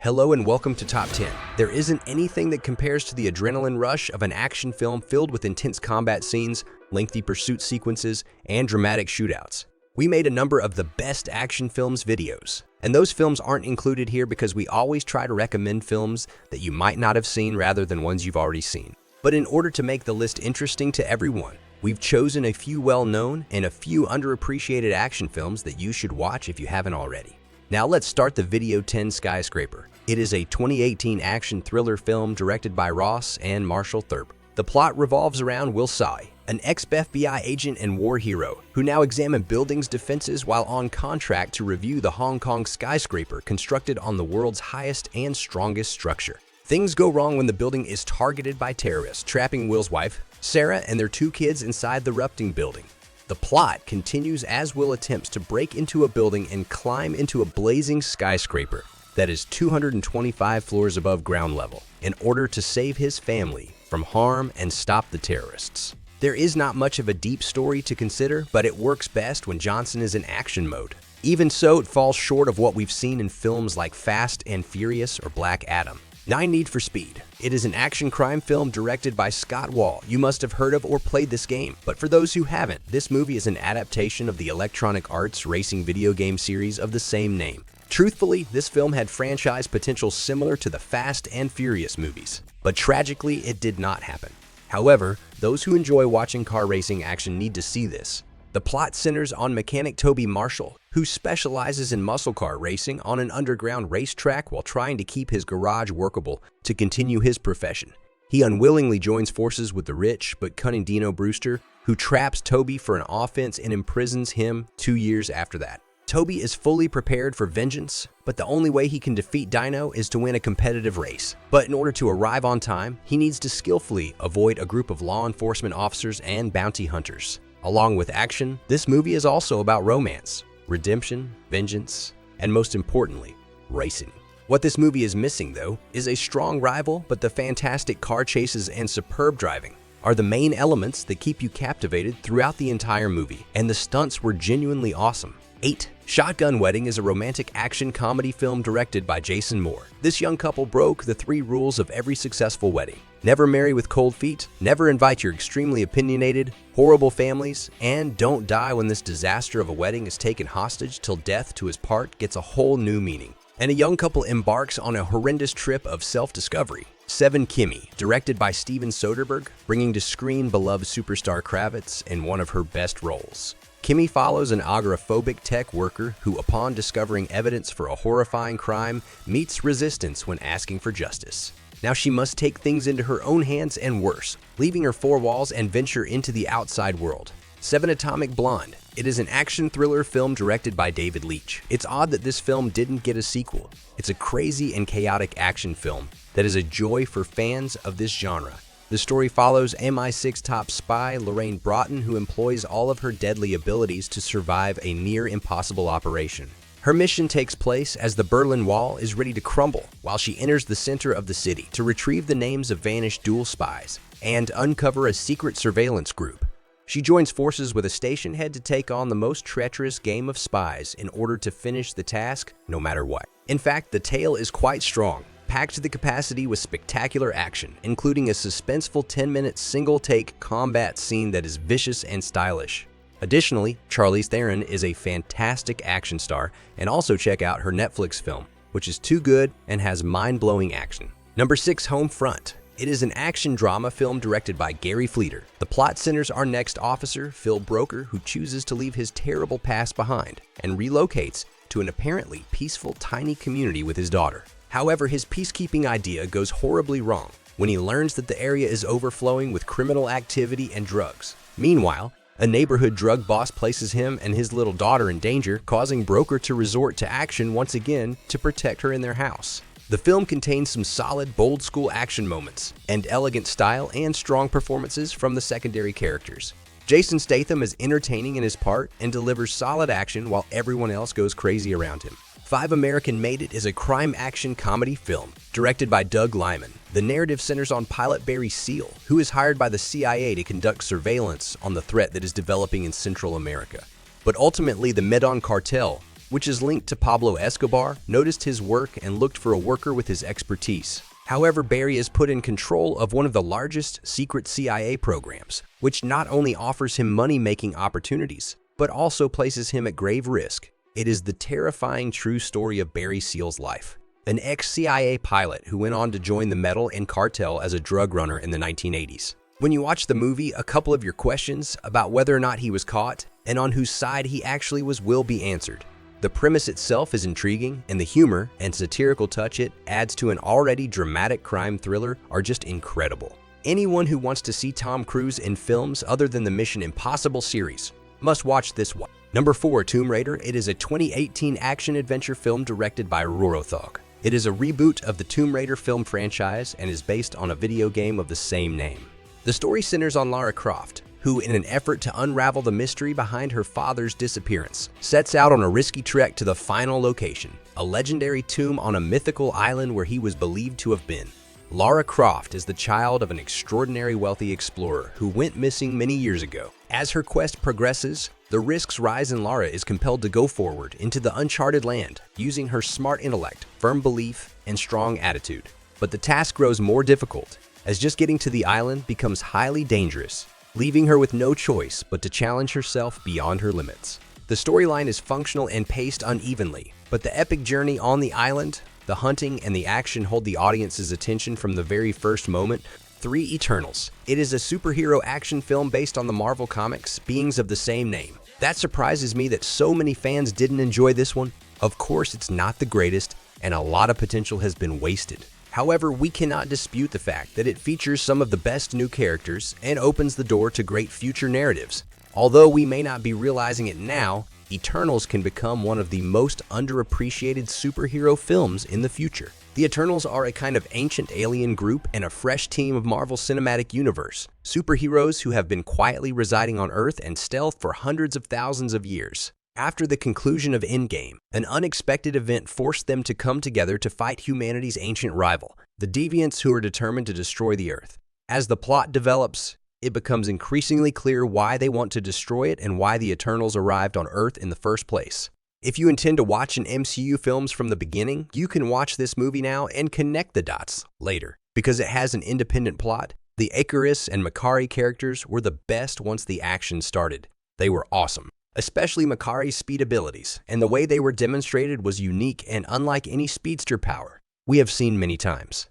Hello and welcome to Top 10. There isn't anything that compares to the adrenaline rush of an action film filled with intense combat scenes, lengthy pursuit sequences, and dramatic shootouts. We made a number of the best action films videos, and those films aren't included here because we always try to recommend films that you might not have seen rather than ones you've already seen. But in order to make the list interesting to everyone, we've chosen a few well-known and a few underappreciated action films that you should watch if you haven't already. Now let's start the video 10 Skyscraper. It is a 2018 action thriller film directed by Ross and Marshall Thurber. The plot revolves around Will Tsai, an ex-FBI agent and war hero who now examines buildings' defenses while on contract to review the Hong Kong skyscraper constructed on the world's highest and strongest structure. Things go wrong when the building is targeted by terrorists, trapping Will's wife, Sarah, and their two kids inside the erupting building. The plot continues as Will attempts to break into a building and climb into a blazing skyscraper that is 225 floors above ground level in order to save his family from harm and stop the terrorists. There is not much of a deep story to consider, but it works best when Johnson is in action mode. Even so, it falls short of what we've seen in films like Fast and Furious or Black Adam. 9 Need for Speed. It is an action crime film directed by Scott Wall. You must have heard of or played this game, but for those who haven't, this movie is an adaptation of the Electronic Arts racing video game series of the same name. Truthfully, this film had franchise potential similar to the Fast and Furious movies, but tragically, it did not happen. However, those who enjoy watching car racing action need to see this. The plot centers on mechanic Toby Marshall, who specializes in muscle car racing on an underground racetrack while trying to keep his garage workable to continue his profession. He unwillingly joins forces with the rich but cunning Dino Brewster, who traps Toby for an offense and imprisons him 2 years after that. Toby is fully prepared for vengeance, but the only way he can defeat Dino is to win a competitive race. But in order to arrive on time, he needs to skillfully avoid a group of law enforcement officers and bounty hunters. Along with action, this movie is also about romance, redemption, vengeance, and most importantly, racing. What this movie is missing, though, is a strong rival, but the fantastic car chases and superb driving are the main elements that keep you captivated throughout the entire movie, and the stunts were genuinely awesome. 8. Shotgun Wedding is a romantic action comedy film directed by Jason Moore. This young couple broke the 3 rules of every successful wedding. Never marry with cold feet, never invite your extremely opinionated, horrible families, and don't die when this disaster of a wedding is taken hostage till death to his part gets a whole new meaning. And a young couple embarks on a horrendous trip of self-discovery. 7. Kimi, directed by Steven Soderbergh, bringing to screen beloved superstar Kravitz in one of her best roles. Kimi follows an agoraphobic tech worker who, upon discovering evidence for a horrifying crime, meets resistance when asking for justice. Now she must take things into her own hands and worse, leaving her 4 walls and venture into the outside world. 7. Atomic Blonde. It is an action thriller film directed by David Leitch. It's odd that this film didn't get a sequel. It's a crazy and chaotic action film that is a joy for fans of this genre. The story follows MI6 top spy Lorraine Broughton, who employs all of her deadly abilities to survive a near-impossible operation. Her mission takes place as the Berlin Wall is ready to crumble while she enters the center of the city to retrieve the names of vanished dual spies and uncover a secret surveillance group. She joins forces with a station head to take on the most treacherous game of spies in order to finish the task no matter what. In fact, the tale is quite strong, packed to the capacity with spectacular action, including a suspenseful 10-minute single-take combat scene that is vicious and stylish. Additionally, Charlize Theron is a fantastic action star, and also check out her Netflix film, which is too good and has mind-blowing action. Number 6. Home Front. It is an action drama film directed by Gary Fleder. The plot centers our next officer, Phil Broker, who chooses to leave his terrible past behind and relocates to an apparently peaceful tiny community with his daughter. However, his peacekeeping idea goes horribly wrong when he learns that the area is overflowing with criminal activity and drugs. Meanwhile, a neighborhood drug boss places him and his little daughter in danger, causing Broker to resort to action once again to protect her in their house. The film contains some solid, bold school action moments and elegant style and strong performances from the secondary characters. Jason Statham is entertaining in his part and delivers solid action while everyone else goes crazy around him. 5. American Made It is a crime action comedy film directed by Doug Liman. The narrative centers on pilot Barry Seal, who is hired by the CIA to conduct surveillance on the threat that is developing in Central America. But ultimately, the Medellin cartel which is linked to Pablo Escobar, noticed his work and looked for a worker with his expertise. However, Barry is put in control of one of the largest secret CIA programs, which not only offers him money-making opportunities, but also places him at grave risk. It is the terrifying true story of Barry Seal's life, an ex-CIA pilot who went on to join the Medellin cartel as a drug runner in the 1980s. When you watch the movie, a couple of your questions about whether or not he was caught and on whose side he actually was will be answered. The premise itself is intriguing, and the humor and satirical touch it adds to an already dramatic crime thriller are just incredible. Anyone who wants to see Tom Cruise in films other than the Mission Impossible series must watch this one. Number 4, Tomb Raider. It is a 2018 action-adventure film directed by Rorothog. It is a reboot of the Tomb Raider film franchise and is based on a video game of the same name. The story centers on Lara Croft, who, in an effort to unravel the mystery behind her father's disappearance, sets out on a risky trek to the final location, a legendary tomb on a mythical island where he was believed to have been. Lara Croft is the child of an extraordinary wealthy explorer who went missing many years ago. As her quest progresses, the risks rise and Lara is compelled to go forward into the uncharted land, using her smart intellect, firm belief, and strong attitude. But the task grows more difficult, as just getting to the island becomes highly dangerous, leaving her with no choice but to challenge herself beyond her limits. The storyline is functional and paced unevenly, but the epic journey on the island, the hunting, and the action hold the audience's attention from the very first moment. 3 Eternals. It is a superhero action film based on the Marvel Comics, beings of the same name. That surprises me that so many fans didn't enjoy this one. Of course, it's not the greatest, and a lot of potential has been wasted. However, we cannot dispute the fact that it features some of the best new characters and opens the door to great future narratives. Although we may not be realizing it now, Eternals can become one of the most underappreciated superhero films in the future. The Eternals are a kind of ancient alien group and a fresh team of Marvel Cinematic Universe, superheroes who have been quietly residing on Earth and stealth for hundreds of thousands of years. After the conclusion of Endgame, an unexpected event forced them to come together to fight humanity's ancient rival, the Deviants, who are determined to destroy the Earth. As the plot develops, it becomes increasingly clear why they want to destroy it and why the Eternals arrived on Earth in the first place. If you intend to watch an MCU films from the beginning, you can watch this movie now and connect the dots later. Because it has an independent plot, the Icarus and Makkari characters were the best once the action started. They were awesome. Especially Makkari's speed abilities, and the way they were demonstrated was unique and unlike any speedster power we have seen many times.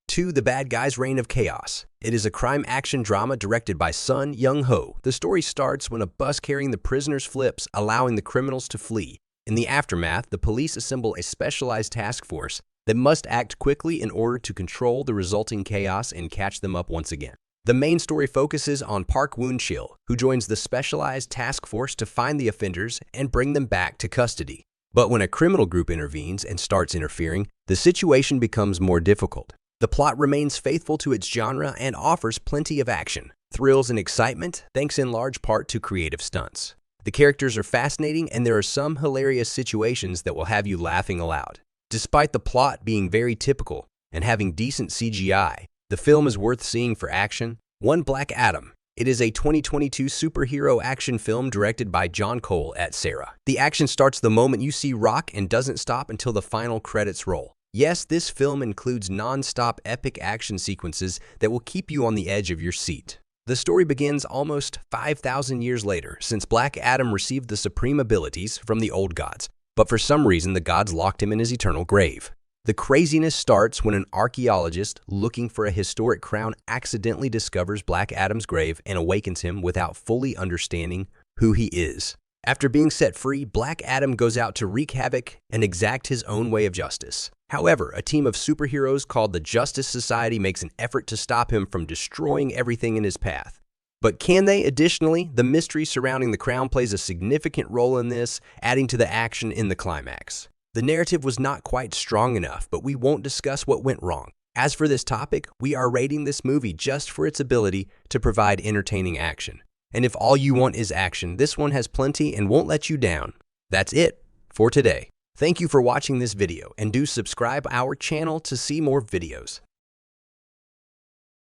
2. The Bad Guys' Reign of Chaos. It is a crime action drama directed by Sun Young-ho. The story starts when a bus carrying the prisoners flips, allowing the criminals to flee. In the aftermath, the police assemble a specialized task force that must act quickly in order to control the resulting chaos and catch them up once again. The main story focuses on Park Woon-chil, who joins the specialized task force to find the offenders and bring them back to custody. But when a criminal group intervenes and starts interfering, the situation becomes more difficult. The plot remains faithful to its genre and offers plenty of action, thrills, and excitement, thanks in large part to creative stunts. The characters are fascinating, and there are some hilarious situations that will have you laughing aloud. Despite the plot being very typical and having decent CGI, the film is worth seeing for action. 1. Black Adam. It is a 2022 superhero action film directed by John Cole at Sarah. The action starts the moment you see Rock and doesn't stop until the final credits roll. Yes, this film includes non-stop epic action sequences that will keep you on the edge of your seat. The story begins almost 5,000 years later, since Black Adam received the supreme abilities from the old gods, but for some reason the gods locked him in his eternal grave. The craziness starts when an archaeologist looking for a historic crown accidentally discovers Black Adam's grave and awakens him without fully understanding who he is. After being set free, Black Adam goes out to wreak havoc and exact his own way of justice. However, a team of superheroes called the Justice Society makes an effort to stop him from destroying everything in his path. But can they? Additionally, the mystery surrounding the crown plays a significant role in this, adding to the action in the climax. The narrative was not quite strong enough, but we won't discuss what went wrong. As for this topic, we are rating this movie just for its ability to provide entertaining action. And if all you want is action, this one has plenty and won't let you down. That's it for today. Thank you for watching this video, and do subscribe our channel to see more videos.